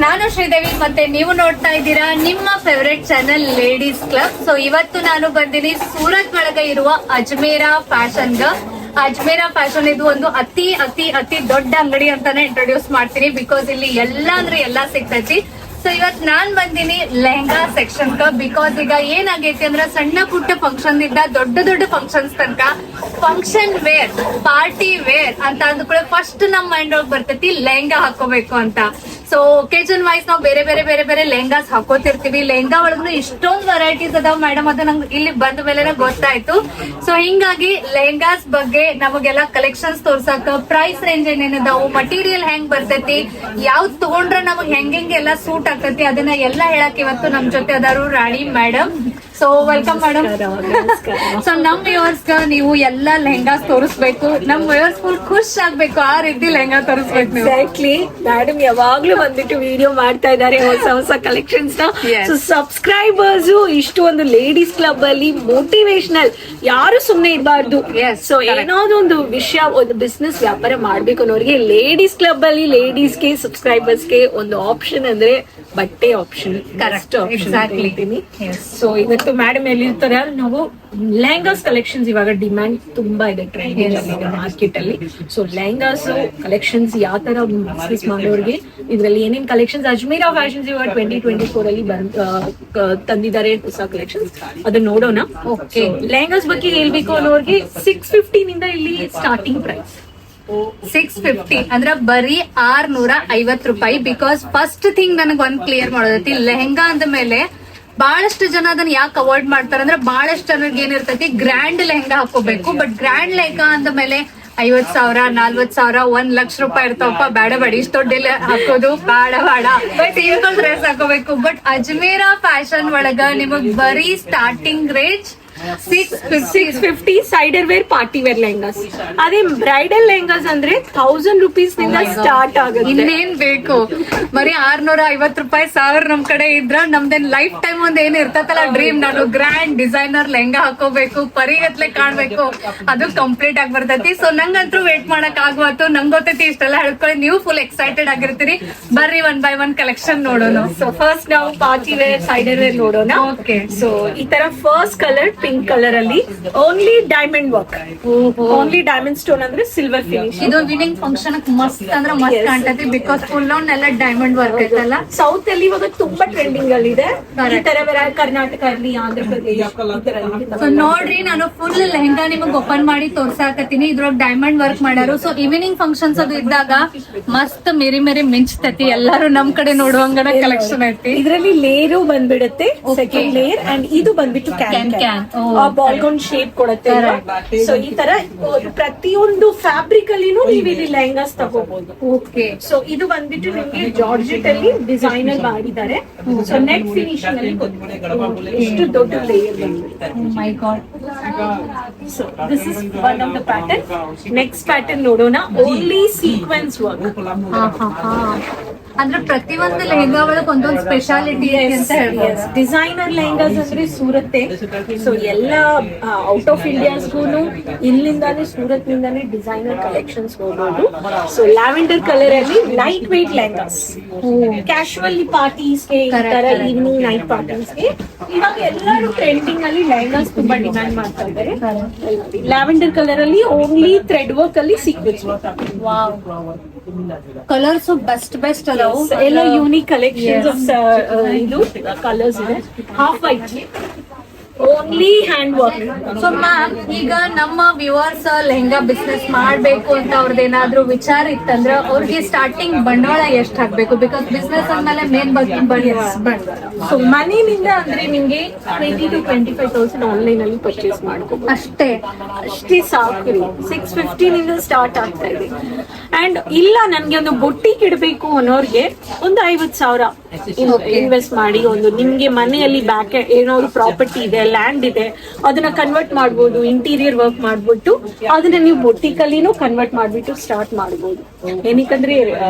ನಾನು ಶ್ರೀದೇವಿ ಮತ್ತೆ ನೀವು ನೋಡ್ತಾ ಇದ್ದೀರಾ ನಿಮ್ಮ favourite channel ladies club. So ಇವತ್ತು ನಾನು ಬಂದಿನಿ ಸೂರತ್ ಒಳಗೆ ಇರುವ ಅಜ್ಮೇರಾ ಫ್ಯಾಷನ್ ಗ. ಅಜ್ಮೇರಾ ಫ್ಯಾಷನ್ ಇದು ಒಂದು ಅತಿ ಅತಿ ಅತಿ ದೊಡ್ಡ ಅಂಗಡಿ ಅಂತಾನೆ ಇಂಟ್ರೊಡ್ಯೂಸ್ ಮಾಡ್ತೀನಿ, ಬಿಕಾಸ್ ಇಲ್ಲಿ ಎಲ್ಲಾ ಅಂದ್ರೆ ಎಲ್ಲಾ ಸಿಗ್ತೈತಿ. ಸೊ ಇವತ್ ನಾನ್ ಬಂದಿನಿ ಲೆಹಂಗಾ ಸೆಕ್ಷನ್ ಕ. ಬಿಕಾಸ್ ಈಗ ಏನಾಗೈತಿ ಅಂದ್ರೆ ಸಣ್ಣ ಪುಟ್ಟ ಫಂಕ್ಷನ್ ಇಂದ ದೊಡ್ಡ ದೊಡ್ಡ ಫಂಕ್ಷನ್ಸ್ ತನಕ ಫಂಕ್ಷನ್ ವೇರ್, ಪಾರ್ಟಿ ವೇರ್ ಅಂತ ಅಂದ್ಕೊಳ್ಳಿ ಫಸ್ಟ್ ನಮ್ ಮೈಂಡ್ ಒಳಗ್ ಬರ್ತೈತಿ ಲೆಹಂಗಾ ಹಾಕೋಬೇಕು ಅಂತ. ಸೊ ಒಕೇಜನ್ ವೈಸ್ ನಾವು ಬೇರೆ ಬೇರೆ ಬೇರೆ ಬೇರೆ ಲೆಹಂಗಾಸ್ ಹಾಕೋತಿರ್ತೀವಿ. ಲೆಹಂಗಾ ಒಳಗೂ ಇಷ್ಟೊಂದು ವೆರೈಟೀಸ್ ಅದಾವ ಮೇಡಮ್, ಅದು ನಂಗೆ ಇಲ್ಲಿ ಬಂದ ಮೇಲೆ ಗೊತ್ತಾಯ್ತು. ಸೊ ಹಿಂಗಾಗಿ ಲೆಹಂಗಾಸ್ ಬಗ್ಗೆ ನಮಗೆಲ್ಲ ಕಲೆಕ್ಷನ್ಸ್ ತೋರ್ಸಾಕ, ಪ್ರೈಸ್ ರೇಂಜ್ ಏನೇನದಾವು, ಮಟೀರಿಯಲ್ ಹೆಂಗ್ ಬರ್ತೈತಿ, ಯಾವ್ದು ತಗೊಂಡ್ರ ನಮಗ್ ಹೆಂಗೆಲ್ಲ ಸೂಟ್ ಆಗ್ತೈತಿ, ಅದನ್ನ ಎಲ್ಲ ಹೇಳಕ್ ಇವತ್ತು ನಮ್ ಜೊತೆ ಅದಾರು Rani madam. So welcome madam. So ನಮ್ ವ್ಯೂವರ್ಸ್ ಗ ನೀವು ಎಲ್ಲಾ ಲೆಹಂಗಾಸ್ ತೋರಿಸ್ಬೇಕು, ನಮ್ ವ್ಯೂವರ್ಸ್ ಫುಲ್ ಖುಷ್ ಆಗ್ಬೇಕು, ಆ ರೀತಿ ಲೆಹಂಗಾ ತೋರಿಸ್ಬೇಕು. ಎಕ್ಸಾಕ್ಟ್ಲಿ ಮೇಡಮ್ ಯಾವಾಗ್ಲೂ ಬಂದ್ಬಿಟ್ಟು ವಿಡಿಯೋ ಮಾಡ್ತಾ ಇದ್ದಾರೆ ಹೊಸ ಹೊಸ ಕಲೆಕ್ಷನ್ಸ್ ನ. ಸೊ ಸಬ್ಸ್ಕ್ರೈಬರ್ಸ್ ಇಷ್ಟು ಒಂದು ಲೇಡೀಸ್ ಕ್ಲಬ್ ಅಲ್ಲಿ ಮೋಟಿವೇಶನಲ್, ಯಾರು ಸುಮ್ನೆ ಇರಬಾರ್ದು. ಸೊ ಏನಾದ್ರು ಒಂದು ವಿಷಯ, ಒಂದು ಬಿಸ್ನೆಸ್ ವ್ಯಾಪಾರ ಮಾಡ್ಬೇಕು ಅನ್ನೋರಿಗೆ ಲೇಡೀಸ್ ಕ್ಲಬ್ ಅಲ್ಲಿ ಲೇಡೀಸ್ಗೆ ಸಬ್ಸ್ಕ್ರೈಬರ್ಸ್ಗೆ ಒಂದು ಆಪ್ಷನ್ ಅಂದ್ರೆ ಬಟ್ಟೆ ಆಪ್ಷನ್, ಕರೆಕ್ಟ್ ಆಪ್ಷನ್. ಸೊ ಇವತ್ತು ಮೇಡಮ್ ಎಲ್ಲಿರ್ತಾರೆ, ನಾವು ಲೆಹಂಗಾಸ್ ಕಲೆಕ್ಷನ್ಸ್ ಇವಾಗ ಡಿಮ್ಯಾಂಡ್ ತುಂಬಾ ಇದೆ, ಟ್ರೆಂಡಿಂಗ್ ಇದೆ ಮಾರ್ಕೆಟ್ ಅಲ್ಲಿ. ಸೊ ಲೆಹಂಗಾಸ್ ಕಲೆಕ್ಷನ್ಸ್ ಯಾವ ತರ ಬಿಸ್ನೆಸ್ ಮಾಡೋರಿಗೆ ಇದ್ರಲ್ಲಿ ಏನೇನ್ ಕಲೆಕ್ಷನ್ಸ್ ಅಜ್ಮೇರಾ ಫ್ಯಾಷನ್ಸ್ ಇವಾಗ 2024 ಅಲ್ಲಿ ತಂದಿದ್ದಾರೆ ಹೊಸ ಕಲೆಕ್ಷನ್ಸ್, ಅದನ್ನ ನೋಡೋಣ. ಓಕೆ, ಲೆಹಂಗಾಸ್ ಬಗ್ಗೆ ಹೇಳ್ಬೇಕು ಅನ್ನೋರಿಗೆ 650 ನಿಂದ ಇಲ್ಲಿ ಸ್ಟಾರ್ಟಿಂಗ್ ಪ್ರೈಸ್ 650 ಅಂದ್ರ ಬರೀ 650 ರೂಪಾಯಿ. ಬಿಕಾಸ್ ಫಸ್ಟ್ ಥಿಂಗ್ ನನಗ್ ಒಂದ್ ಕ್ಲಿಯರ್ ಮಾಡೋದೈತಿ, ಲೆಹಂಗಾ ಅಂದ ಮೇಲೆ ಬಹಳಷ್ಟು ಜನ ಅದನ್ನ ಯಾಕೆ ಅವಾಯ್ಡ್ ಮಾಡ್ತಾರ ಅಂದ್ರೆ ಬಹಳಷ್ಟು ಜನರಿಗೆ ಏನಿರ್ತೈತಿ ಗ್ರ್ಯಾಂಡ್ ಲೆಹಂಗಾ ಹಾಕೋಬೇಕು. ಬಟ್ ಗ್ರ್ಯಾಂಡ್ ಲೆಹಂಗಾ ಅಂದ ಮೇಲೆ 50,000 40,000 1 ಲಕ್ಷ ರೂಪಾಯಿ ಇರ್ತಾವಪ್ಪ, ಬೇಡ ಬೇಡ ಇಷ್ಟ ದೊಡ್ಡ ಹಾಕೋದು ಬೇಡ ಸಿಂಪಲ್ ಡ್ರೆಸ್ ಹಾಕೋಬೇಕು. ಬಟ್ ಅಜ್ಮೇರಾ ಫ್ಯಾಷನ್ ಒಳಗ ನಿಮಗ್ ಬರೀ ಸ್ಟಾರ್ಟಿಂಗ್ ರೇಂಜ್ 650 ಸೈಡರ್ ವೇರ್ ಪಾರ್ಟಿ ವೇರ್ ಲೆಹಂಗಾಸ್. ಅದೇ ಬ್ರೈಡಲ್ ಲೆಹಂಗಾಸ್ ಅಂದ್ರೆ 1000 ರೂಪೀಸ್ ನಿಂದ ಸ್ಟಾರ್ಟ್ ಆಗುತ್ತೆ. ಇನ್ನೇನ್ ಬೇಕು, ಬರೀ 650 ರೂಪಾಯಿ 1000 ನಮ್ ಕಡೆ ಇದ್ರ ನಮ್ದೇನ್ ಲೈಫ್ ಟೈಮ್ ಒಂದ್ ಏನ್ ಇರ್ತತಲ್ಲ ಡ್ರೀಮ್, ನಾನು ಗ್ರ್ಯಾಂಡ್ ಡಿಸೈನರ್ ಲೆಹಂಗಾ ಹಾಕೋಬೇಕು, ಪರಿಗತ್ಲೆ ಕಾಣ್ಬೇಕು, ಅದು ಕಂಪ್ಲೀಟ್ ಆಗಿ ಬರ್ತೈತಿ. ಸೊ ನಂಗಂತೂ ವೇಟ್ ಮಾಡಕ್ ಆಗ್ವತ್ತು, ನಂಗ್ ಗೊತ್ತೈತಿ ಇಷ್ಟೆಲ್ಲ ಹೇಳ್ಕೊಳ್ಳಿ, ನೀವು ಫುಲ್ ಎಕ್ಸೈಟೆಡ್ ಆಗಿರ್ತೀರಿ. ಬರ್ರಿ ಒನ್ ಬೈ ಒನ್ ಕಲೆಕ್ಷನ್ ನೋಡೋಣ. ಸೊ ಫಸ್ಟ್ ನಾವು ಪಾರ್ಟಿ ವೇರ್ ಸೈಡರ್ ವೇರ್ ನೋಡೋಣ. ಓಕೆ, ಸೊ ಈ ತರ ಫಸ್ಟ್ ಕಲರ್ ಪಿಂಕ್ ಕಲರ್ ಅಲ್ಲಿ only diamond work, only diamond stone ಅಂದ್ರೆ ಸಿಲ್ವರ್ ಫಿನಿಶ್. ಇದು ವಿನಿಂಗ್ ಫಂಕ್ಷನ್ ಮಸ್ತ್ ಅಂದ್ರೆ ಮಸ್ತ್ ಕಾಣ್ತೈತಿ, ಬಿಕಾಸ್ ಫುಲ್ ಆನ್ ಎಲ್ಲ ಡೈಮಂಡ್ ವರ್ಕ್ ಐತಲ್ಲ. ಸೌತ್ ಅಲ್ಲಿ ಇವಾಗ ತುಂಬಾ ಟ್ರೆಂಡಿಂಗ್ ಅಲ್ಲಿ ಇದೆ ಈ ತರ ಕರ್ನಾಟಕ ಅಲ್ಲಿ, ಆಂಧ್ರ ಪ್ರದೇಶ. ಸೊ ನೋಡ್ರಿ, ನಾನು ಫುಲ್ ಲೆಹಂಗಾ ನಿಮಗ್ ಓಪನ್ ಮಾಡಿ ತೋರ್ಸಾಕತ್ತೀನಿ. ಇದ್ರೊಳಗೆ ಡೈಮಂಡ್ ವರ್ಕ್ ಮಾಡ್ಯಾರು. ಸೊ ಈವ್ನಿಂಗ್ ಫಂಕ್ಷನ್ಸ್ ಅದು ಇದ್ದಾಗ ಮಸ್ತ್ ಮೇರಿ ಮೇರಿ ಮಿಂಚ್ತೈತಿ, ಎಲ್ಲಾರು ನಮ್ ಕಡೆ ನೋಡುವಂಗಡ ಕಲೆಕ್ಷನ್ ಐತಿ. ಇದರಲ್ಲಿ ಲೇರು ಬಂದ್ಬಿಡುತ್ತೆ, ಸೆಕೆಂಡ್ ಲೇಯರ್, ಅಂಡ್ ಇದು ಬಂದ್ಬಿಟ್ಟು ಕ್ಯಾನ್ ಬಾಲ್ಗೋನ್ ಶೇಪ್ ಕೊಡುತ್ತೆ. ಸೊ ಈ ತರ ಪ್ರತಿಯೊಂದು ಫ್ಯಾಬ್ರಿಕ್ ಅಲ್ಲಿನೂ ನೀವು ಇಲ್ಲಿ ಲೆಹಂಗಾಸ್ ತಗೋಬಹುದು. ಓಕೆ, ಸೊ ಇದು ಬಂದ್ಬಿಟ್ಟು ನಿಮ್ಗೆ ಜಾರ್ಜೆಟ್ ಅಲ್ಲಿ ಡಿಸೈನರ್ ಮಾಡಿದ್ದಾರೆ. ಸೊ ನೆಟ್ ಫಿನಿಶಿಂಗ್ ಅಲ್ಲಿ ಎಷ್ಟು ದೊಡ್ಡ ಲೇಯರ್ ಬಂದ್ಬಿಡ್ತಾರೆ. My god. So this is one of the pattern. Next pattern ನೋಡೋಣ, ಓನ್ಲಿ ಸೀಕ್ವೆನ್ಸ್ ವರ್ಕ್. ಅಂದ್ರೆ ಪ್ರತಿಯೊಂದು ಲೆಹಂಗಾ ಒಳಗೆ ಒಂದೊಂದು ಸ್ಪೆಷಾಲಿಟಿ ಅಂತ ಹೇಳ್ಬೋದು. ಡಿಸೈನರ್ ಲೆಹಂಗಾಸ್ ಅಂದ್ರೆ ಸೂರತ್ತೆ. ಸೊ ಎಲ್ಲ ಔಟ್ ಆಫ್ ಇಂಡಿಯಾಸ್ಗೂನು ಇಲ್ಲಿಂದಾನೇ, ಸೂರತ್ ನಿಂದಾನೇ ಡಿಸೈನರ್ ಕಲೆಕ್ಷನ್ಸ್ ಹೋಗ್ಬೋದು. ಸೊ ಲ್ಯಾವೆಂಡರ್ ಕಲರ್ ಅಲ್ಲಿ ಲೈಟ್ ವೇಟ್ ಲೆಹಂಗಾಸ್, ಕ್ಯಾಶುವಲ್ ಪಾರ್ಟೀಸ್ಗೆ, ಈ ತರ ಈವ್ನಿಂಗ್ ನೈಟ್ ಪಾರ್ಟೀಸ್ಗೆ ಇವಾಗ ಎಲ್ಲರೂ ಟ್ರೆಂಡಿಂಗ್ ಅಲ್ಲಿ ಲೆಹಂಗಾಸ್ ತುಂಬಾ ಡಿಮ್ಯಾಂಡ್ ಮಾಡ್ತಾ ಇದ್ದಾರೆ. ಲ್ಯಾವೆಂಡರ್ ಕಲರ್ ಅಲ್ಲಿ ಓನ್ಲಿ ಥ್ರೆಡ್ ವರ್ಕ್ ಅಲ್ಲಿ ಸೀಕ್ವೆನ್ಸ್ ವರ್ಕ್. ಕಲರ್ಸ್ ಬೆಸ್ಟ್ ಅದಾವು, ಎಲ್ಲ ಯೂನಿಕ್ ಕಲೆಕ್ಷನ್ಸ್ ಆಫ್ ಇದು ಕಲರ್ಸ್ ಇದೆ. Half white only hand work. So ma'am, ಈಗ ನಮ್ಮ ವ್ಯೂವರ್ಸ್ ಲೆಹಂಗಾ ಬಿಸ್ನೆಸ್ ಮಾಡ್ಬೇಕು ಅಂತ ಅವ್ರದ್ದೇನಾದ್ರೂ ವಿಚಾರ ಇತ್ತಂದ್ರೆ ಅವ್ರಿಗೆ ಸ್ಟಾರ್ಟಿಂಗ್ ಬಂಡವಾಳ ಎಷ್ಟ್ ಹಾಕ್ಬೇಕು? ಬಿಕಾಸ್ ಬಿಸ್ನೆಸ್ ಅಂದ್ಮೇಲೆ ಮೇನ್ ಬಂಡವಾಳ. ಸೊ ಮನೆಯಿಂದ ಅಂದ್ರೆ ನಿಮ್ಗೆ 20,000 to 25,000 ಆನ್ಲೈನ್ ಅಲ್ಲಿ ಪರ್ಚೇಸ್ ಮಾಡ್ಕೋಬಹುದು ಅಷ್ಟೇ ಸಾಕು. 650 ನಿಂದ ಸ್ಟಾರ್ಟ್ ಆಗ್ತಾ ಇದೆ. ಅಂಡ್ ಇಲ್ಲ ನನ್ಗೆ ಒಂದು ಬೊಟ್ಟಿಗೆ ಇಡಬೇಕು ಅನ್ನೋರ್ಗೆ ಒಂದು 50,000 ಇನ್ವೆಸ್ಟ್ ಮಾಡಿ ಒಂದು ನಿಮ್ಗೆ ಮನೆಯಲ್ಲಿ ಬ್ಯಾಕ್ ಏನಾದ್ರು ಪ್ರಾಪರ್ಟಿ ಇದೆ, ಲ್ಯಾಂಡ್ ಇದೆ, ಅದನ್ನ ಕನ್ವರ್ಟ್ ಮಾಡ್ಬೋದು, ಇಂಟೀರಿಯರ್ ವರ್ಕ್ ಮಾಡ್ಬಿಟ್ಟು ಅದನ್ನ ನೀವು ಬೊಟಿಕಲ್ಲಿನೂ ಕನ್ವರ್ಟ್ ಮಾಡ್ಬಿಟ್ಟು ಸ್ಟಾರ್ಟ್ ಮಾಡ್ಬೋದು. ಏನಕ್ಕಂದ್ರೆ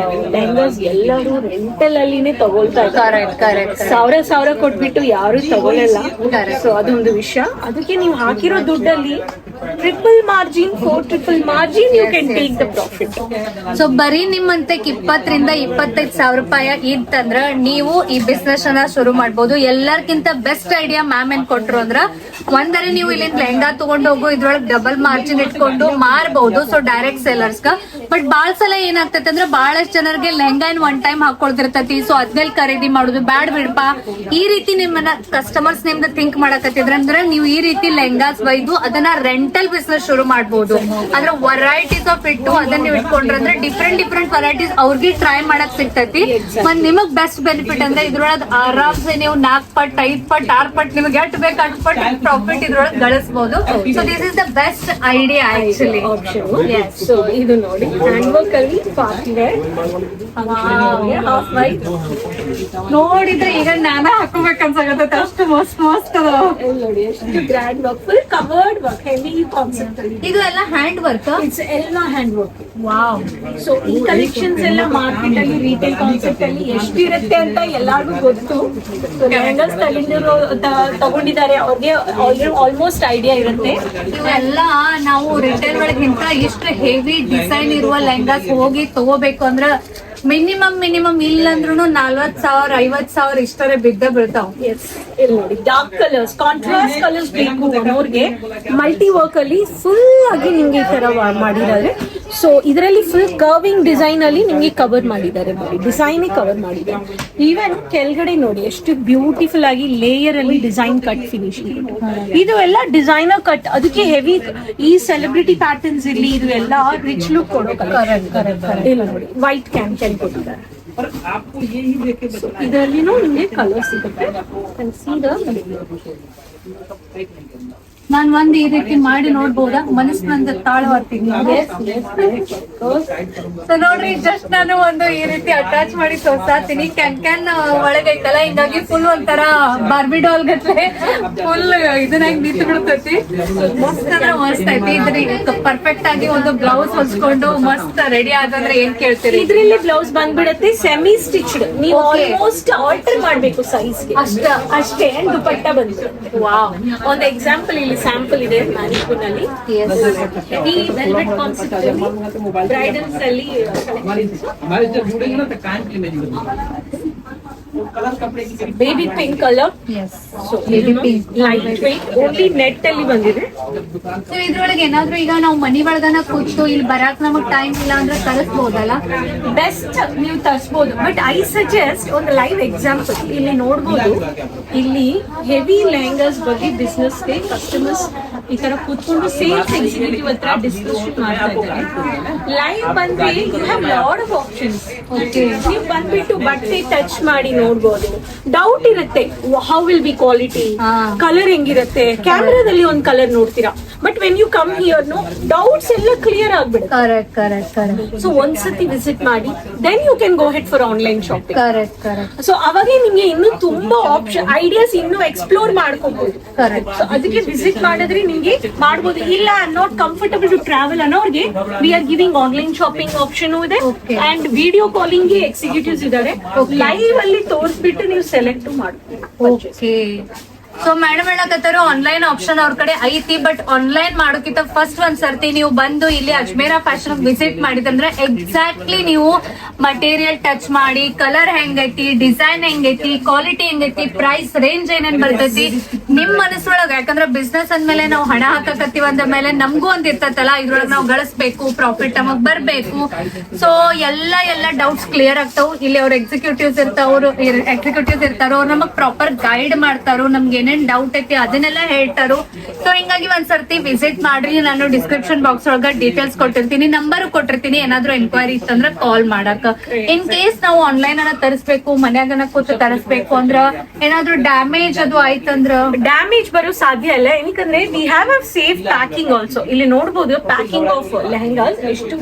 ಲೆಹಂಗಾಸ್ ಎಲ್ಲರೂ ರೆಂಟಲ್ ಅಲ್ಲಿನೇ ತಗೊಳ್ತಾ ಇದ್ದಾರೆ, ಸಾವಿರ ಕೊಟ್ಬಿಟ್ಟು ಯಾರು ತಗೊಳ್ಳಲ್ಲ. ಸೊ ಅದೊಂದು ವಿಷಯ. ಅದಕ್ಕೆ ನೀವು ಹಾಕಿರೋ ದುಡ್ಡಲ್ಲಿ triple margin, 4 margin you can take the profit. So ಬರೀ ನಿಮ್ಮಂತೆ 20,000 to 25,000 ರೂಪಾಯಿ ಇತ್ತಂದ್ರ ನೀವು ಈ ಬಿಸ್ನೆಸ್ ಅನ್ನ ಶುರು ಮಾಡ್ಬೋದು. ಎಲ್ಲರ್ಕಿಂತ ಬೆಸ್ಟ್ ಐಡಿಯಾ ಮ್ಯಾಮ್ ಏನ್ ಕೊಟ್ರು ಅಂದ್ರ, ಒಂದರೆ ನೀವು ಇಲ್ಲಿಂದ ಲೆಹಂಗಾ ತಗೊಂಡ್ ಹೋಗು, ಇದ್ರೊಳಗೆ ಡಬಲ್ ಮಾರ್ಜಿನ್ ಇಟ್ಕೊಂಡು ಮಾರ್ಬಹುದು. ಸೊ ಡೈರೆಕ್ಟ್ ಸೇಲರ್ಸ್ ಬಟ್ ಬಾಳ್ ಸಲ ಏನಾಗ್ತೈತೆ ಅಂದ್ರೆ ಬಹಳಷ್ಟು ಜನರಿಗೆ ಲೆಹಂಗಾ ಏನ್ ಒನ್ ಟೈಮ್ ಹಾಕೊಳ್ತಿರ್ತೈತಿ. ಸೊ ಅದ್ಮೇಲೆ ಖರೀದಿ ಮಾಡುದು ಬ್ಯಾಡ್ ಬಿಡಪಾ, ಈ ರೀತಿ ನಿಮ್ಮನ್ನ ಕಸ್ಟಮರ್ಸ್ ನಿಮ್ದ ಥಿಂಕ್ ಮಾಡಕತ್ತಿದ್ರ ಅಂದ್ರೆ ನೀವು ಈ ರೀತಿ ಲೆಹಂಗಾಸ್ ಒಯ್ದು ಅದನ್ನ ರೆಂಟಲ್ ಬಿಸ್ನೆಸ್ ಶುರು ಮಾಡಬಹುದು. ಅದ್ರ ವೆರೈಟೀಸ್ ಆಫ್ ಇಟ್ಟು ಅದನ್ನ ನೀವು ಇಟ್ಕೊಂಡ್ರೆ ಡಿಫ್ರೆಂಟ್ ವೆರೈಟೀಸ್ ಅವ್ರಿಗೆ ಟ್ರೈ ಮಾಡಕ್ ಸಿಗ್ತೈತಿ. ಮತ್ ನಿಮಗ್ ಬೆಸ್ಟ್ ಬೆನಿಫಿಟ್ ಅಂದ್ರೆ ಇದ್ರೊಳಗೆ ಆರಾಮ್ಸೆ ನೀವು 4 ಪಟ್ 5 ಪಟ್ 6 ಪಟ್ ನಿಮ್ಗೆ ಎಷ್ಟು ಬೇಕು ಅಷ್ಟು ಪಟ್ ಪ್ರಾಫಿಟ್ ಇದ್ರೊಳಗೆ ಗಳಿಸಬಹುದು. So this is the best idea actually. So ಇದು ನೋಡಿ ಹ್ಯಾಂಡ್ ವರ್ಕ್ ಅಲ್ಲಿ ಪಾರ್ಟಿ ವೇರ್ ಹಾಫ್ ವೈಟ್ ನೋಡಿದ್ರೆ ಈಗ ನಾನ ಹಾಕೋಬೇಕನ್ಸಾಗತ್ತ, ಅಷ್ಟು ಮಸ್ತ್ ಅದ ನೋಡಿ. ಎಷ್ಟು grand work, full covered work, heavy concept ಅಲ್ಲಿ. ಇದು ಎಲ್ಲ ಹ್ಯಾಂಡ್ ವರ್ಕ್, ಇಟ್ಸ್ ಎಲ್ಲ ಹ್ಯಾಂಡ್ ವರ್ಕ್. ವಾವ್. ಸೊ ಈ ಕಲೆಕ್ಷನ್ಸ್ ಎಲ್ಲ ಮಾರ್ಕೆಟ್ ಅಲ್ಲಿ ರಿಟೇಲ್ ಕಾನ್ಸೆಪ್ಟ್ ಅಲ್ಲಿ ಎಷ್ಟಿರುತ್ತೆ ಅಂತ ಎಲ್ಲಾರ್ಗೂ ಗೊತ್ತು. ಲೆಹಂಗಾಸ್ ತಗೊಂಡಿದ್ದಾರೆ ಅವ್ರಿಗೆ ಆಲ್ಮೋಸ್ಟ್ ಐಡಿಯಾ ಇರುತ್ತೆ. ಇವೆಲ್ಲ ನಾವು ರಿಟೇಲ್ ಒಳಗಿಂತ ಇಷ್ಟು ಹೆವಿ ಡಿಸೈನ್ ಇರುವ ಲೆಹಂಗಾಸ್ ಹೋಗಿ ತಗೋಬೇಕು ಅಂದ್ರ ಮಿನಿಮಮ್ ಇಲ್ಲಂದ್ರೂ 40,000 50,000 ಇಷ್ಟರೇ ಬಿದ್ದ ಬೀಳ್ತಾವ್. ಇಲ್ಲಿ ನೋಡಿ ಡಾರ್ಕ್ ಕಲರ್ಸ್, ಕಾಂಟ್ರಾಸ್ಟ್ ಕಲರ್ಸ್ ಬೇಕು ಅನ್ನೋರ್ಗೆ ಮಲ್ಟಿ ವರ್ಕ್ ಅಲ್ಲಿ ಫುಲ್ ಆಗಿ ನಿಮ್ಗೆ ಈ ತರ ಮಾಡಿದ್ದಾರೆ. ಸೊ ಇದರಲ್ಲಿ ಫುಲ್ ಕರ್ವಿಂಗ್ ಡಿಸೈನ್ ಅಲ್ಲಿ ನಿಮ್ಗೆ ಕವರ್ ಮಾಡಿದ್ದಾರೆ, ಡಿಸೈನ್ ಕವರ್ ಮಾಡಿದ್ದಾರೆ. ಈವನ್ ಕೆಳಗಡೆ ನೋಡಿ ಎಷ್ಟು ಬ್ಯೂಟಿಫುಲ್ ಆಗಿ ಲೇಯರ್ ಅಲ್ಲಿ ಡಿಸೈನ್ ಕಟ್ ಫಿನಿಶಿಂಗ್. ಇದು ಎಲ್ಲ ಡಿಸೈನರ್ ಕಟ್, ಅದಕ್ಕೆ ಹೆವಿ ಈ ಸೆಲೆಬ್ರಿಟಿ ಪ್ಯಾಟರ್ನ್ಸ್ ಇರ್ಲಿ, ಇದು ಎಲ್ಲ ರಿಚ್ ಲುಕ್ ಕೊಡೋ ಕಲರ್. ಇಲ್ಲ ನೋಡಿ ವೈಟ್ ಕ್ಯಾನ್ ಕೊಟ್ಟಿದ್ದಾರೆ. ಇದರಲ್ಲಿನೂ ನಿಮಗೆ ಕಲರ್ ಸಿಗುತ್ತೆ. ನಾನ್ ಒಂದ್ ಈ ರೀತಿ ಮಾಡಿ ನೋಡ್ಬೋದಾ? ಮನಸ್ಸು ನಂದು ತಾಳ್ವಾರ್ತೀನಿ. ಸೊ ನೋಡ್ರಿ, ಜಸ್ಟ್ ನಾನು ಒಂದು ಈ ರೀತಿ ಅಟ್ಯಾಚ್ ಮಾಡಿ ತೋರ್ಸಾತೀನಿ. ಕ್ಯಾನ್ ಒಳಗೈತಲ್ಲ, ಹಿಂಗಾಗಿ ಫುಲ್ ಒಂಥರ ಬಾರ್ಬಿ ಡಾಲ್ ಗಟ್ಲೆ ಫುಲ್ ಇದನ್ನಾಗಿ ನಿಂತು ಬಿಡ್ತೈತಿ. ಮಸ್ತ್ ಅಂದ್ರೆ ಮಸ್ತ್ ಐತಿ. ಇದ್ರ ಪರ್ಫೆಕ್ಟ್ ಆಗಿ ಒಂದು ಬ್ಲೌಸ್ ಹೊಲ್ಸ್ಕೊಂಡು ಮಸ್ತ್ ರೆಡಿ ಆದಂದ್ರೆ ಏನ್ ಕೇಳ್ತೀರಿ? ಇದ್ರಲ್ಲಿ ಬ್ಲೌಸ್ ಬಂದ್ಬಿಡತ್ತೆ ಸೆಮಿ ಸ್ಟಿಚ್ಡ್. ನೀವು ಆಲ್ಮೋಸ್ಟ್ ಆಲ್ಟರ್ ಮಾಡ್ಬೇಕು ಸೈಜ್ಗೆ ಅಷ್ಟೇ. ದುಪಟ್ಟ ಬಂದ್ಬಿಡುತ್ತೆ. ವಾವ್. ಒಂದು ಎಕ್ಸಾಂಪಲ್ ಇಲ್ಲಿ ಸ್ಯಾಂಪಲ್ ಇದೆ ಮ್ಯಾನಿಕ್ಯೂರ್ ನಲ್ಲಿ. ಈ ವೆಲ್ವೆಟ್ ಕಾನ್ಸೆಪ್ಟ್ ಬ್ರೈಡಲ್ಸ್ ಅಲ್ಲಿ baby pink colour. So baby pink light weight, only net ಅಲ್ಲಿ ಬಂದಿದೆ. ಸೊ ಇದ್ರೊಳಗೆ ಏನಾದ್ರು ಈಗ ನಾವು ಮನಿ ಒಳಗನ ಕೂತು ಇಲ್ಲಿ ಬರಾಕ್ ನಮಗ್ ಟೈಮ್ ಇಲ್ಲ ಅಂದ್ರೆ ತರಿಸ್ಬೋದಲ್ಲ? ಬೆಸ್ಟ್ ನೀವು ತರಿಸಬಹುದು. ಬಟ್ ಐ ಸಜೆಸ್ಟ್ ಒಂದು ಲೈವ್ ಎಕ್ಸಾಂಪಲ್ ಇಲ್ಲಿ ನೋಡ್ಬೋದು. ಇಲ್ಲಿ ಹೆವಿ ಲೆಹಂಗಾಸ್ ಬಗ್ಗೆ ಬಿಸ್ನೆಸ್ ಗೆ ಕಸ್ಟಮರ್ಸ್ ಈ ತರ ಕೂತ್ಕೊಂಡು ಸೇಲ್ಸ್ ಎಕ್ಸಿಕ್ಯೂಟಿವ್ ಹತ್ರ ಡಿಸ್ಕಷನ್ ಮಾಡ್ತಾ ಇದ್ದಾರೆ. ಲೈವ್ ಬಂದ್ರೆ you have lot of options. ನೀವು ಬಂದ್ಬಿಟ್ಟು ಬಟ್ಟೆ ಟಚ್ ಮಾಡಿ ನೋಡ್ಬೋದು. ಡೌಟ್ ಇರುತ್ತೆ, how will be quality, colour ಹೆಂಗಿರುತ್ತೆ. ಕ್ಯಾಮೆರಾದಲ್ಲಿ ಒಂದ್ ಕಲರ್ ನೋಡ್ತೀರಾ, but when you come here no doubts ಎಲ್ಲ ಕ್ಲಿಯರ್ ಆಗ್ಬಿಡುತ್ತೆ. ಕರೆಕ್ಟ್. ಸೊ ಒಂದ್ಸತಿ ವಿಸಿಟ್ ಮಾಡಿ, then you can go head for online shopping. Correct. So ಅವಾಗೆ ನಿಮ್ಗೆ ಇನ್ನೂ ತುಂಬಾ ಆಪ್ಷನ್ ಐಡಿಯಾಸ್ ಇನ್ನೂ ಎಕ್ಸ್ಪ್ಲೋರ್ ಮಾಡ್ಕೋಬಹುದು. ಸೊ ಅದಕ್ಕೆ ವಿಸಿಟ್ ಮಾಡಿದ್ರೆ ನಿಮ್ಗೆ ಮಾಡ್ಬೋದು. ಇಲ್ಲ ನಾಟ್ ಕಂಫರ್ಟಬಲ್ ಟು ಟ್ರಾವೆಲ್ ಅನ್ನೋರ್ಗೆ we are giving online shopping option ಇದೆ. ಅಂಡ್ ವಿಡಿಯೋ ಕಾಲಿಂಗ್ ಗೆ ಎಕ್ಸಿಕ್ಯೂಟಿವ್ಸ್ ಇದ್ದಾರೆ. ಲೈವ್ ಅಲ್ಲಿ ತೋರಿಸ್ಬಿಟ್ಟು ನೀವು ಸೆಲೆಕ್ಟ್ ಮಾಡ್ಬೋದು. ಸೊ ಮೇಡಮ್ ಹೇಳಕತ್ತಾರ ಆನ್ಲೈನ್ ಆಪ್ಷನ್ ಅವ್ರ ಕಡೆ ಐತಿ. ಬಟ್ ಆನ್ಲೈನ್ ಮಾಡೋಕ್ಕಿಂತ ಫಸ್ಟ್ ಒಂದ್ ಸರ್ತಿ ನೀವು ಬಂದು ಇಲ್ಲಿ ಅಜ್ಮೇರಾ ಫ್ಯಾಷನ್ ವಿಸಿಟ್ ಮಾಡಿದಂದ್ರೆ ಎಕ್ಸಾಕ್ಟ್ಲಿ ನೀವು ಮಟೀರಿಯಲ್ ಟಚ್ ಮಾಡಿ, ಕಲರ್ ಹೆಂಗೈತಿ, ಡಿಸೈನ್ ಹೆಂಗೈತಿ, ಕ್ವಾಲಿಟಿ ಹೆಂಗೈತಿ, ಪ್ರೈಸ್ ರೇಂಜ್ ಏನೇನ್ ಬರ್ತೈತಿ ನಿಮ್ ಮನಸ್ಸೊಳಗ. ಯಾಕಂದ್ರೆ ಬಿಸ್ನೆಸ್ ಅಂದ್ಮೇಲೆ ನಾವು ಹಣ ಹಾಕಕತ್ತೀವಿ ಅಂದ ಮೇಲೆ ನಮ್ಗೂ ಒಂದ್ ಇರ್ತೈತಲ್ಲ, ಇದ್ರೊಳಗೆ ನಾವು ಗಳಿಸ್ಬೇಕು, ಪ್ರಾಫಿಟ್ ನಮಗ್ ಬರ್ಬೇಕು. ಸೊ ಎಲ್ಲ ಡೌಟ್ಸ್ ಕ್ಲಿಯರ್ ಆಗ್ತಾವ್. ಇಲ್ಲಿ ಅವ್ರ ಎಕ್ಸಿಕ್ಯೂಟಿವ್ಸ್ ಇರ್ತಾರ, ಅವ್ರು ನಮಗ್ ಪ್ರಾಪರ್ ಗೈಡ್ ಮಾಡ್ತಾರೋ, ನಮ್ಗೆ ಏನೇನ್ ಡೌಟ್ ಐತಿ ಅದನ್ನೆಲ್ಲ ಹೇಳ್ತಾರು. ಸೊ ಹಿಂಗಾಗಿ ಒಂದ್ಸರ್ತಿ ವಿಸಿಟ್ ಮಾಡ್ರಿ. ನಾನು ಡಿಸ್ಕ್ರಿಪ್ಷನ್ ಬಾಕ್ಸ್ ಒಳಗ ಡೀಟೇಲ್ಸ್ ಕೊಟ್ಟಿರ್ತೀನಿ, ನಂಬರ್ ಕೊಟ್ಟಿರ್ತೀನಿ. ಏನಾದ್ರು ಎನ್ಕ್ವೈರಿ ಇತ್ತಂದ್ರ ಕಾಲ್ ಮಾಡಕ್. ಇನ್ ಕೇಸ್ ನಾವು ಆನ್ಲೈನ್ ಅನ್ನ ತರಿಸ್ಬೇಕು, ಮನ್ಯಾಗನ ಕೂತು ತರಿಸ್ಬೇಕು ಅಂದ್ರ ಏನಾದ್ರು ಡ್ಯಾಮೇಜ್ ಅದು ಆಯ್ತಂದ್ರ ಡ್ಯಾಮೇಜ್ ಬರೋ ಸಾಧ್ಯ ಇಲ್ಲ. ಏನಕ್ಕಂದ್ರೆ we have a safe packing also. ಇಲ್ಲಿ ನೋಡಬಹುದು ಪ್ಯಾಕಿಂಗ್ ಆಫ್ ಲೆಹಂಗಾಸ್ ಎಷ್ಟು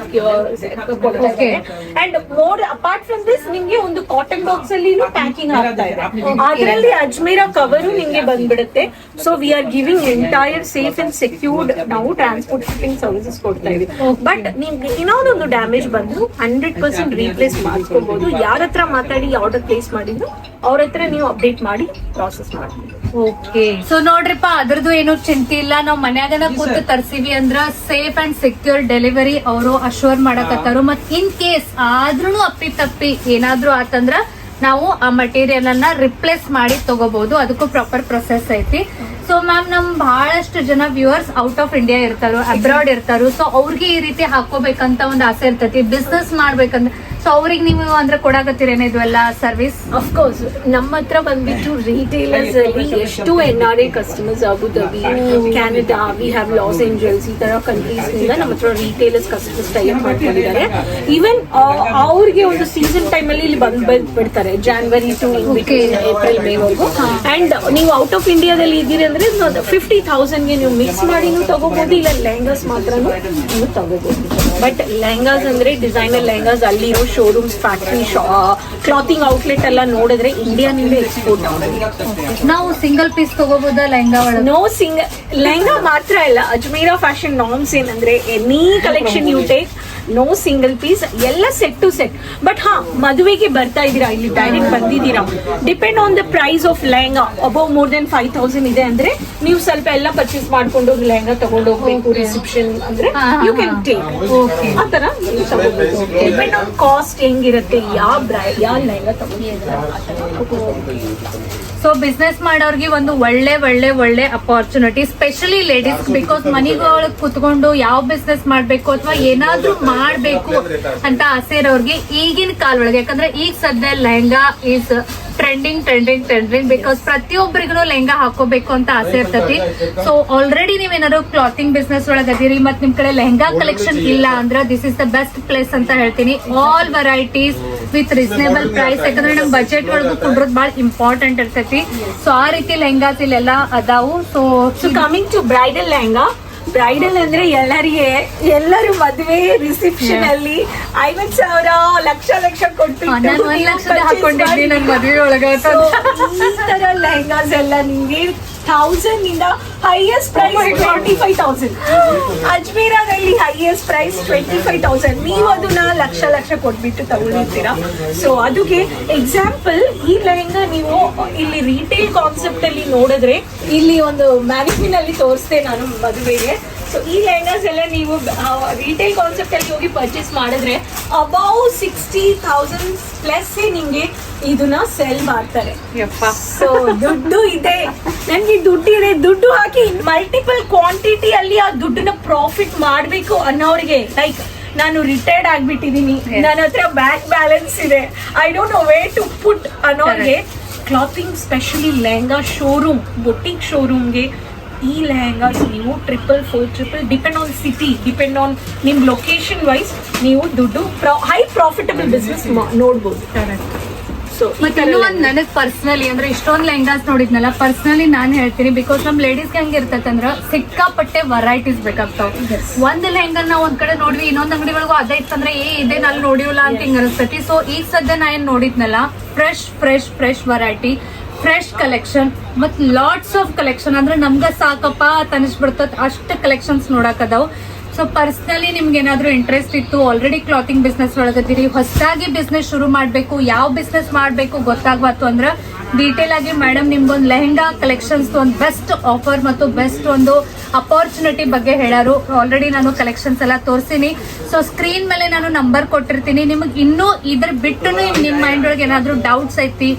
and more apart from this ನಿಮ್ಗೆ ಒಂದು ಕಾಟನ್ ಬಾಕ್ಸ್ ಅಲ್ಲಿ ಪ್ಯಾಕಿಂಗ್ ಆಗ್ತಾ ಇದೆ. ಅದರಲ್ಲಿ ಅಜ್ಮೇರಾ ಕವರು ನಿಮ್ಗೆ ಬಂದ್ಬಿಡುತ್ತೆ. So we are giving entire safe and secured ನಾವು ಟ್ರಾನ್ಸ್ಪೋರ್ಟ್ ಶಿಪ್ಪಿಂಗ್ ಸರ್ವಿಸಸ್ ಕೊಡ್ತಾ ಇದೀವಿ. ಬಟ್ ನಿಮ್ಗೆ ಇನ್ನೊಂದು ಡ್ಯಾಮೇಜ್ ಬಂದ್ರು 100% ರೀಪ್ಲೇಸ್ ಮಾಡ್ಕೋಬಹುದು. ಯಾರ ಹತ್ರ ಮಾತಾಡಿ ಆರ್ಡರ್ ಪ್ಲೇಸ್ ಮಾಡಿದ್ರು ಅವ್ರ ಹತ್ರ ನೀವು ಅಪ್ಡೇಟ್ ಮಾಡಿ ಪ್ರಾಸೆಸ್ ಮಾಡಿ. ಓಕೆ, ಸೊ ನೋಡ್ರಿಪ್ಪ, ಅದ್ರದ್ದು ಏನು ಚಿಂತೆ ಇಲ್ಲ. ನಾವ್ ಮನ್ಯಾಗನ ಕೂತು ತರ್ಸಿವಿ ಅಂದ್ರ ಸೇಫ್ ಅಂಡ್ ಸೆಕ್ಯೂರ್ ಡೆಲಿವರಿ ಅವರು ಅಶ್ಯೂರ್ ಮಾಡಕತ್ತಾರು. ಮತ್ ಇನ್ ಕೇಸ್ ಆದ್ರೂ ಅಪ್ಪಿ ತಪ್ಪಿ ಏನಾದ್ರು ಆತಂದ್ರ ನಾವು ಆ ಮಟೀರಿಯಲ್ ಅನ್ನ ರಿಪ್ಲೇಸ್ ಮಾಡಿ ತಗೋಬಹುದು. ಅದಕ್ಕೂ ಪ್ರಾಪರ್ ಪ್ರೊಸೆಸ್ ಐತಿ. ಸೊ ಮ್ಯಾಮ್, ನಮ್ ಬಹಳಷ್ಟು ಜನ ವ್ಯೂವರ್ಸ್ ಔಟ್ ಆಫ್ ಇಂಡಿಯಾ ಇರ್ತಾರೋ, ಅಬ್ರಾಡ್ ಇರ್ತಾರೋ. ಸೊ ಅವ್ರಿಗೆ ಈ ರೀತಿ ಹಾಕೋಬೇಕಂತ ಒಂದು ಆಸೆ ಇರ್ತೈತಿ, ಬಿಸ್ನೆಸ್ ಮಾಡ್ಬೇಕಂದ್ರೆ. ಸೊ ಅವ್ರಿಗೆ ನೀವು ಅಂದ್ರೆ ಕೊಡಾಕತ್ತೀರೇನ ಇದೆಲ್ಲ ಸರ್ವಿಸ್? ಅಫ್ಕೋರ್ಸ್ ನಮ್ಮ ಹತ್ರ ಬಂದ್ಬಿಟ್ಟು ರಿಟೇಲರ್ಸ್ ಅಲ್ಲಿ ಎಷ್ಟು NRA customers, Abu Dhabi, Canada, we have loss angels, ಈ ತರ ಕಂಟ್ರೀಸ್ ನಿಂದ ನಮ್ಮ ಹತ್ರ ರಿಟೇಲರ್ಸ್ ಕಸ್ಟಮರ್ಸ್ ಟೈ ಅಪ್ ಮಾಡ್ಕೊಂಡಿದ್ದಾರೆ. ಈವನ್ ಅವ್ರಿಗೆ ಒಂದು ಸೀಸನ್ ಟೈಮ್ ಅಲ್ಲಿ ಇಲ್ಲಿ ಬಂದ್ಬಿಡ್ತಾರೆ, ಜಾನ್ವರಿ ಟು ಏಪ್ರಿಲ್ ಮೇ ವರೆಗೂ. ಅಂಡ್ ನೀವು ಔಟ್ ಆಫ್ ಇಂಡಿಯಾದಲ್ಲಿ ಇದ್ದೀರಿ ಅಂದ್ರೆ 50,000ಗೆ ನೀವು ಮಿಕ್ಸ್ ಮಾಡಿ ತಗೋಬಹುದು, ಇಲ್ಲ ಲೆಹಂಗಾಸ್ ಮಾತ್ರ ನೀವು ತಗೋಬಹುದು. ಬಟ್ ಲೆಹಂಗಾಸ್ ಅಂದ್ರೆ ಡಿಸೈನರ್ ಲೆಹಂಗಾಸ್ ಅಲ್ಲಿರೋ ಶೋರೂಮ್ಸ್, ಫ್ಯಾಕ್ಟ್ರಿ, ಕ್ಲಾತಿಂಗ್ ಔಟ್ಲೆಟ್ ಎಲ್ಲ ನೋಡಿದ್ರೆ ಇಂಡಿಯಾನಿಂದ ಎಕ್ಸ್ಪೋರ್ಟ್ ಆಗುತ್ತೆ. ನಾವು ಸಿಂಗಲ್ ಪೀಸ್ ತಗೋಬಹುದಾ ಲೆಹಂಗಾ ಒಳಗೆ? ನೋ ಸಿಂಗಲ್ ಲೆಹಂಗಾ ಮಾತ್ರ ಇಲ್ಲ, ಅಜ್ಮೇರಾ ಫ್ಯಾಷನ್ ನಾರ್ಮ್ಸ್ ಏನಂದ್ರೆ any collection you take, no single piece, ಎಲ್ಲ ಸೆಟ್ ಟು ಸೆಟ್. ಬಟ್ ಹಾ, ಮದುವೆಗೆ ಬರ್ತಾ ಇದೀರಾ, ಇಲ್ಲಿ ಡೈರೆಕ್ಟ್ ಬಂದಿದ್ದೀರಾ, depend on the price of lehenga. Above more than 5,000 ಇದೆ ಅಂದ್ರೆ ನೀವು ಸ್ವಲ್ಪ ಎಲ್ಲ ಪರ್ಚೇಸ್ ಮಾಡ್ಕೊಂಡು ಹೋಗಿ ಲೆಹಂಗಾ ತಗೊಂಡು ಹೋಗ್ಬೇಕು. ರಿಸೆಪ್ಷನ್ ಅಂದ್ರೆ ಯು ಕ್ಯಾನ್ ಟೇಕ್ ಆ ತರ ತಗೋಬೇಕು. ಡಿಪೆಂಡ್ ಆನ್ ಕಾಸ್ಟ್ ಹೆಂಗಿರುತ್ತೆ, ಯಾವ ಲೆಹಂಗಾ ತಗೊಂಡು. ಸೊ ಬಿಸ್ನೆಸ್ ಮಾಡೋರ್ಗೆ ಒಂದು ಒಳ್ಳೆ ಒಳ್ಳೆ ಒಳ್ಳೆ ಅಪಾರ್ಚುನಿಟಿ, ಸ್ಪೆಷಲಿ ಲೇಡೀಸ್. ಬಿಕಾಸ್ ಮನಿಗೊಳಗ್ ಕುತ್ಕೊಂಡು ಯಾವ ಬಿಸ್ನೆಸ್ ಮಾಡ್ಬೇಕು ಅಥವಾ ಏನಾದ್ರೂ ಮಾಡ್ಬೇಕು ಅಂತ ಆಸೆ ಇರೋರ್ಗೆ ಈಗಿನ ಕಾಲ ಒಳಗೆ, ಯಾಕಂದ್ರೆ ಈಗ ಸದ್ಯ lehenga is trending trending trending. Because ಪ್ರತಿಯೊಬ್ಬರಿಗೂ ಲೆಹಂಗಾ ಹಾಕೋಬೇಕು ಅಂತ ಆಸೆ ಇರ್ತೈತಿ. ಸೊ ಆಲ್ರೆಡಿ ನೀವೇನಾದ್ರು ಕ್ಲಾತಿಂಗ್ ಬಿಸ್ನೆಸ್ ಒಳಗೆ ಅದೀರಿ, ಮತ್ ನಿಮ್ ಕಡೆ ಲೆಹಂಗಾ ಕಲೆಕ್ಷನ್ ಇಲ್ಲ ಅಂದ್ರೆ this is the best place ಅಂತ ಹೇಳ್ತೀನಿ. All varieties with reasonable price. ಯಾಕಂದ್ರೆ ನಮ್ ಬಜೆಟ್ ಒಳಗೂ ಕುಡ್ರೋದು ಬಹಳ ಇಂಪಾರ್ಟೆಂಟ್ ಇರ್ತೈತಿ. ಸೊ ಆ ರೀತಿ ಲೆಹಂಗಾಸ್ ಇಲ್ಲೆಲ್ಲ ಅದಾವು. So coming to bridal lehenga, bridal ಅಂದ್ರೆ ಎಲ್ಲರೂ ಮದುವೆ ರಿಸೆಪ್ಷನ್ ಅಲ್ಲಿ 50,000 ಲಕ್ಷ ಕೊಟ್ಟು ನಾನು 1 ಲಕ್ಷದ ಹಾಕೊಂಡಿದ್ದೀನಿ ನನ್ ಮದ್ವೆ ಒಳಗ. ಈ ತರ ಲೆಹಂಗಾಸ್ ಎಲ್ಲ ನಿಮ್ಗೆ 1,000 ಇಂದ ಹೈಯೆಸ್ಟ್ ಪ್ರೈಸ್ 25,000. ಅಜ್ಮೇರಾದಲ್ಲಿ ಹೈಯೆಸ್ಟ್ ಪ್ರೈಸ್ 25,000. ನೀವು ಅದನ್ನ ಲಕ್ಷ ಕೊಟ್ಬಿಟ್ಟು ತಗೊಂಡಿರ್ತೀರಾ. ಸೊ ಅದಕ್ಕೆ ಎಕ್ಸಾಂಪಲ್, ಈ ಲೆಹಂಗಾ ನೀವು ಇಲ್ಲಿ ರಿಟೇಲ್ ಕಾನ್ಸೆಪ್ಟ್ ಅಲ್ಲಿ ನೋಡಿದ್ರೆ, ಇಲ್ಲಿ ಒಂದು ಮ್ಯಾಗಝಿನ್ ಅಲ್ಲಿ ತೋರಿಸ್ದೆ ನಾನು ಮದುವೆಗೆ. ಸೊ ಈ ಲೆಹಂಗಾಸ್ ಎಲ್ಲ ನೀವು ರಿಟೇಲ್ ಕಾನ್ಸೆಪ್ಟ್ ಅಲ್ಲಿ ಹೋಗಿ ಪರ್ಚೇಸ್ ಮಾಡಿದ್ರೆ ಅಬೌವ್ 60,000 ಪ್ಲಸ್ ನಿಮ್ಗೆ ಇದನ್ನ ಸೆಲ್ ಮಾಡ್ತಾರೆ. ಸೊ ದುಡ್ಡು ಇದೆ, ನನ್ಗೆ ದುಡ್ಡು ಇದೆ, ದುಡ್ಡು ಹಾಕಿ ಮಲ್ಟಿಪಲ್ ಕ್ವಾಂಟಿಟಿ ಅಲ್ಲಿ ಆ ದುಡ್ಡನ್ನ ಪ್ರಾಫಿಟ್ ಮಾಡ್ಬೇಕು ಅನ್ನೋರಿಗೆ, ಲೈಕ್ ನಾನು ರಿಟೈರ್ಡ್ ಆಗ್ಬಿಟ್ಟಿದೀನಿ, ನನ್ನ ಹತ್ರ ಬ್ಯಾಂಕ್ ಬ್ಯಾಲೆನ್ಸ್ ಇದೆ, I don't know way to put ಅನ್ನೋರಿಗೆ, clothing specially lehenga showroom, boutique ಶೋರೂಮ್ಗೆ ಈ ಲೆಹಂಗಾಸ್ ನೀವು 3,4,3,000 depend on city, depend on ನಿಮ್ ಲೊಕೇಶನ್ ವೈಸ್ ನೀವು ದುಡ್ಡು ಹೈ ಪ್ರಾಫಿಟಬಲ್ ಬಿಸ್ನೆಸ್ ನೋಡ್ಬೋದು. ಸೊ ಮತ್ತೆ ಇನ್ನೂ ಒಂದ್ ನನಗ್ ಪರ್ಸನಲಿ ಅಂದ್ರೆ ಇಷ್ಟೊಂದ್ ಲೆಹಂಗಾಸ್ ನೋಡಿದ್ನಲ್ಲ, ಪರ್ಸನಲಿ ನಾನ್ ಹೇಳ್ತೀನಿ. ಬಿಕಾಸ್ ನಮ್ ಲೇಡೀಸ್ ಹೆಂಗ್ ಇರ್ತೈತಂದ್ರ ಸಿಕ್ಕಾಪಟ್ಟೆ ವೆರೈಟೀಸ್ ಬೇಕಾಗ್ತಾವ. ಒಂದ್ ಲೆಹಂಗಾ ನಾವ್ ಒಂದ್ ಕಡೆ ನೋಡ್ವಿ, ಇನ್ನೊಂದ್ ಅಂಗಡಿ ಒಳಗೂ ಅದೇ ಇತ್ತಂದ್ರೆ ಇದೇ ನಾನು ನೋಡಿವಲ್ಲ ಅಂತ ಹಿಂಗ ಅನಿಸ್ತೈತಿ. ಸೊ ಈಗ ಸದ್ಯ ನಾ ಏನ್ ನೋಡಿದ್ನಲ್ಲ, ಫ್ರೆಶ್ ವೆರೈಟಿ, ಫ್ರೆಶ್ ಕಲೆಕ್ಷನ್ ಮತ್ ಲಾಟ್ಸ್ ಆಫ್ ಕಲೆಕ್ಷನ್. ಅಂದ್ರೆ ನಮ್ಗ ಸಾಕಪ್ಪ ತನಿಸ್ಬಿಡ್ತದ ಅಷ್ಟು ಕಲೆಕ್ಷನ್ಸ್ ನೋಡಕ್ ಅದಾವ್. ಸೊ ಪರ್ಸನಲಿ ನಿಮ್ಗೆ ಏನಾದ್ರು ಇಂಟ್ರೆಸ್ಟ್ ಇತ್ತು, ಆಲ್ರೆಡಿ ಕ್ಲಾತಿಂಗ್ ಬಿಸ್ನೆಸ್ ಒಳಗದಿರಿ, ಹೊಸದಾಗಿ ಬಿಸ್ನೆಸ್ ಶುರು ಮಾಡ್ಬೇಕು, ಯಾವ ಬಿಸ್ನೆಸ್ ಮಾಡ್ಬೇಕು ಗೊತ್ತಾಗ್ಬಾರ್ದು ಅಂದ್ರ ಡೀಟೇಲ್ ಆಗಿ ಮೇಡಮ್ ನಿಮ್ಗೊಂದು ಲೆಹಂಗಾ ಕಲೆಕ್ಷನ್ಸ್ ಒಂದು ಬೆಸ್ಟ್ ಆಫರ್ ಮತ್ತು ಬೆಸ್ಟ್ ಒಂದು ಅಪಾರ್ಚುನಿಟಿ ಬಗ್ಗೆ ಹೇಳಾರು. ಆಲ್ರೆಡಿ ನಾನು ಕಲೆಕ್ಷನ್ಸ್ ಎಲ್ಲ ತೋರಿಸಿನಿ. ಸೊ ಸ್ಕ್ರೀನ್ ಮೇಲೆ ನಾನು ನಂಬರ್ ಕೊಟ್ಟಿರ್ತೀನಿ. ನಿಮಗೆ ಇನ್ನೂ ಇದ್ರ ಬಿಟ್ಟು ನಿಮ್ಮ ಮೈಂಡ್ ಒಳಗೆ ಏನಾದ್ರು ಡೌಟ್ಸ್ ಐತಿ,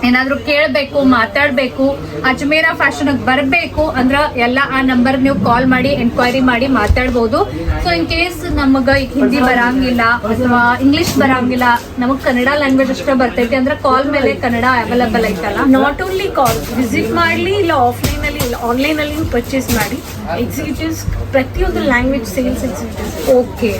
ಏನಾದ್ರು ಕೇಳಬೇಕು, ಮಾತಾಡ್ಬೇಕು, ಅಜ್ಮೇರಾ ಫ್ಯಾಷನ್ ಬರಬೇಕು ಅಂದ್ರ ಎಲ್ಲ ಆ ನಂಬರ್ ನೀವು ಕಾಲ್ ಮಾಡಿ ಎನ್ಕ್ವೈರಿ ಮಾಡಿ ಮಾತಾಡ್ಬೋದು. ಸೊ ಇನ್ ಕೇಸ್ ನಮಗ ಹಿಂದಿ ಬರಂಗಿಲ್ಲ ಅಥವಾ ಇಂಗ್ಲಿಷ್ ಬರಂಗಿಲ್ಲ, ನಮಗ್ ಕನ್ನಡ ಲ್ಯಾಂಗ್ವೇಜ್ ಅಷ್ಟೇ ಬರ್ತೈತಿ ಅಂದ್ರೆ ಕಾಲ್ ಮೇಲೆ ಕನ್ನಡ ಅವೈಲಬಲ್ ಅವೈಲಬಲ್ ಐತಲ್ಲ? ನಾಟ್ ಓನ್ಲಿ ಕಾಲ್ ವಿಸಿಟ್ ಮಾಡಲಿ, ಇಲ್ಲ ಆಫ್ಲೈನ್ ಅಲ್ಲಿ ಇಲ್ಲ ಆನ್ಲೈನ್ ಅಲ್ಲಿ ಪರ್ಚೇಸ್ ಮಾಡಿ. ಎಕ್ಸಿಕ್ಯೂಟಿವ್ಸ್ ಪ್ರತಿಯೊಂದು language sales executives. Okay,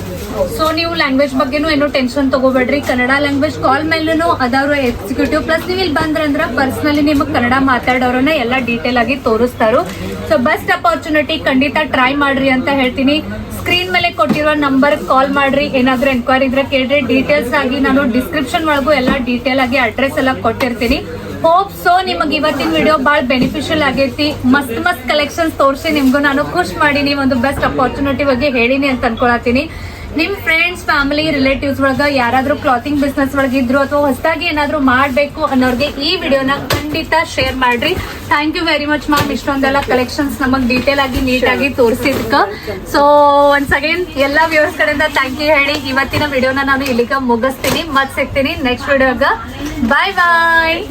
so ನೀವು ಲ್ಯಾಂಗ್ವೇಜ್ ಬಗ್ಗೆನೂ ಏನೋ ಟೆನ್ಷನ್ ತಗೋಬೇಡ್ರಿ. ಕನ್ನಡ ಲ್ಯಾಂಗ್ವೇಜ್ ಕಾಲ್ ಮೇಲೂ ಅದಾವ್ರು ಎಕ್ಸಿಕ್ಯೂಟಿವ್. ಪ್ಲಸ್ ನೀವು ಇಲ್ಲಿ ಬಂದ್ರಂದ್ರ ಪರ್ಸನಲಿ ನಿಮಗೆ ಕನ್ನಡ ಮಾತಾಡೋರನ್ನ ಎಲ್ಲ ಡೀಟೇಲ್ ಆಗಿ ತೋರಿಸ್ತಾರು. ಸೊ ಬೆಸ್ಟ್ ಅಪರ್ಚುನಿಟಿ, ಖಂಡಿತ ಟ್ರೈ ಮಾಡ್ರಿ ಅಂತ ಹೇಳ್ತೀನಿ. ಸ್ಕ್ರೀನ್ ಮೇಲೆ ಕೊಟ್ಟಿರೋ ನಂಬರ್ ಕಾಲ್ ಮಾಡ್ರಿ. ಏನಾದ್ರೂ ಎನ್ಕ್ವೈರಿ ಇದ್ರೆ ಕೇಳ್ರಿ. ಡೀಟೇಲ್ಸ್ ಆಗಿ ನಾನು ಡಿಸ್ಕ್ರಿಪ್ಷನ್ ಒಳಗೂ ಎಲ್ಲ ಡೀಟೇಲ್ ಆಗಿ ಅಡ್ರೆಸ್ ಎಲ್ಲ ಕೊಟ್ಟಿರ್ತೀನಿ. ಹೋಪ್ ಸೊ ನಿಮಗೆ ಇವತ್ತಿನ ವಿಡಿಯೋ ಭಾಳ ಬೆನಿಫಿಷಿಯಲ್ ಆಗೈತಿ. ಮಸ್ತ್ ಮಸ್ತ್ ಕಲೆಕ್ಷನ್ಸ್ ತೋರಿಸಿ ನಿಮ್ಗೂ ನಾನು ಖುಷಿ ಮಾಡೀನಿ, ಒಂದು ಬೆಸ್ಟ್ ಅಪರ್ಚುನಿಟಿ ಬಗ್ಗೆ ಹೇಳಿನಿ ಅಂತ ಅನ್ಕೊಳತೀನಿ. ನಿಮ್ ಫ್ರೆಂಡ್ಸ್, ಫ್ಯಾಮಿಲಿ, ರಿಲೇಟಿವ್ಸ್ ಒಳಗ ಯಾರಾದ್ರೂ ಕ್ಲಾತಿಂಗ್ ಬಿಸ್ನೆಸ್ ಒಳಗೆ ಇದ್ರು ಅಥವಾ ಹೊಸದಾಗಿ ಏನಾದ್ರೂ ಮಾಡ್ಬೇಕು ಅನ್ನೋರ್ಗೆ ಈ ವಿಡಿಯೋನ ಖಂಡಿತ ಶೇರ್ ಮಾಡ್ರಿ. Thank you very much ma'am, ಇಷ್ಟೊಂದೆಲ್ಲ ಕಲೆಕ್ಷನ್ಸ್ ನಮಗ್ ಡೀಟೇಲ್ ಆಗಿ ನೀಟ್ ಆಗಿ ತೋರಿಸಿದ್ಕ. ಸೊ ಒನ್ಸ್ ಅಗೇನ್ ಎಲ್ಲಾ ವ್ಯೂವರ್ಸ್ ಕಡೆಯಿಂದ ಥ್ಯಾಂಕ್ ಯು ಹೇಳಿ ಇವತ್ತಿನ ವಿಡಿಯೋನ ನಾನು ಇಲ್ಲಿಗ ಮುಗಿಸ್ತೀನಿ. ಮತ್ ಸಿಗ್ತೀನಿ ನೆಕ್ಸ್ಟ್ ವಿಡಿಯೋಗ. ಬಾಯ್ ಬಾಯ್.